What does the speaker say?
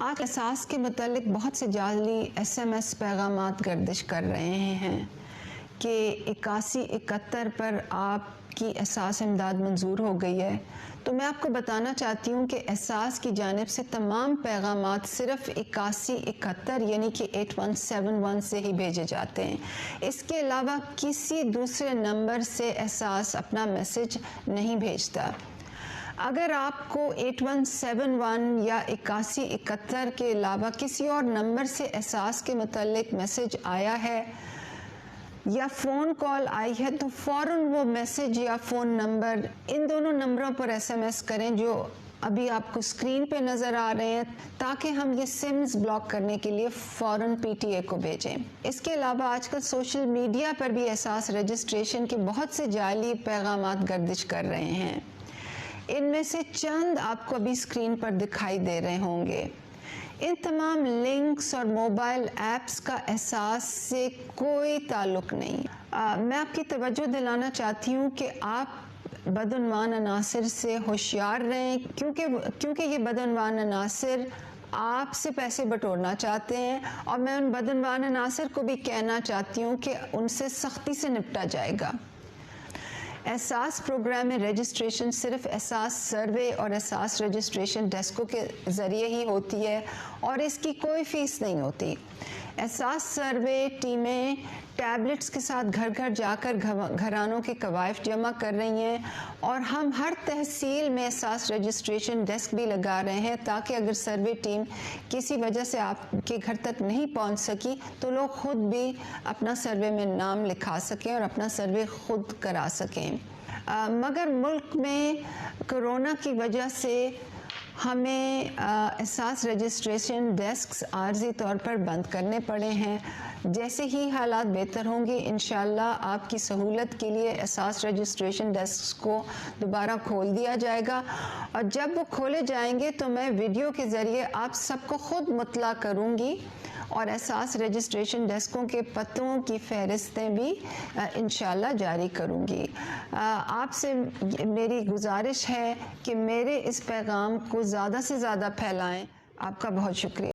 آج احساس کے متعلق بہت سے جعلی SMS پیغامات گردش کر رہے ہیں کہ 8171 پر آپ کی احساس امداد منظور ہو گئی ہے. تو میں آپ کو بتانا چاہتی ہوں کہ احساس کی جانب سے تمام پیغامات صرف 8171 یعنی کہ 8171 سے ہی بھیجے جاتے ہیں. اس کے علاوہ کسی دوسرے نمبر سے احساس اپنا میسج نہیں بھیجتا. اگر آپ کو 8171 یا 8171 کے علاوہ کسی اور نمبر سے احساس کے متعلق میسج آیا ہے یا فون کال آئی ہے تو فوراً وہ میسج یا فون نمبر ان دونوں نمبروں پر SMS کریں جو ابھی آپ کو اسکرین پہ نظر آ رہے ہیں تاکہ ہم یہ سمز بلاک کرنے کے لیے فوراً PTA کو بھیجیں. اس کے علاوہ آج کل سوشل میڈیا پر بھی احساس رجسٹریشن کے بہت سے جعلی پیغامات گردش کر رہے ہیں. ان میں سے چند آپ کو ابھی اسکرین پر دکھائی دے رہے ہوں گے. ان تمام لنکس اور موبائل ایپس کا احساس سے کوئی تعلق نہیں. میں آپ کی توجہ دلانا چاہتی ہوں کہ آپ بدعنوان عناصر سے ہوشیار رہیں کیونکہ یہ بدعنوان عناصر آپ سے پیسے بٹورنا چاہتے ہیں اور میں ان بدعنوان عناصر کو بھی کہنا چاہتی ہوں کہ ان سے سختی سے نپٹا جائے گا. احساس پروگرام میں رجسٹریشن صرف احساس سروے اور احساس رجسٹریشن ڈیسکوں کے ذریعے ہی ہوتی ہے اور اس کی کوئی فیس نہیں ہوتی. احساس سروے ٹیمیں ٹیبلٹس کے ساتھ گھر گھر جا کر گھرانوں کے کوائف جمع کر رہی ہیں اور ہم ہر تحصیل میں احساس رجسٹریشن ڈیسک بھی لگا رہے ہیں تاکہ اگر سروے ٹیم کسی وجہ سے آپ کے گھر تک نہیں پہنچ سکی تو لوگ خود بھی اپنا سروے میں نام لکھا سکیں اور اپنا سروے خود کرا سکیں. مگر ملک میں کورونا کی وجہ سے ہمیں احساس رجسٹریشن ڈیسکس عارضی طور پر بند کرنے پڑے ہیں. جیسے ہی حالات بہتر ہوں گے انشاءاللہ آپ کی سہولت کے لیے احساس رجسٹریشن ڈیسکس کو دوبارہ کھول دیا جائے گا اور جب وہ کھولے جائیں گے تو میں ویڈیو کے ذریعے آپ سب کو خود مطلع کروں گی اور احساس رجسٹریشن ڈیسکوں کے پتوں کی فہرستیں بھی انشاءاللہ جاری کروں گی. آپ سے میری گزارش ہے کہ میرے اس پیغام کو زیادہ سے زیادہ پھیلائیں. آپ کا بہت شکریہ.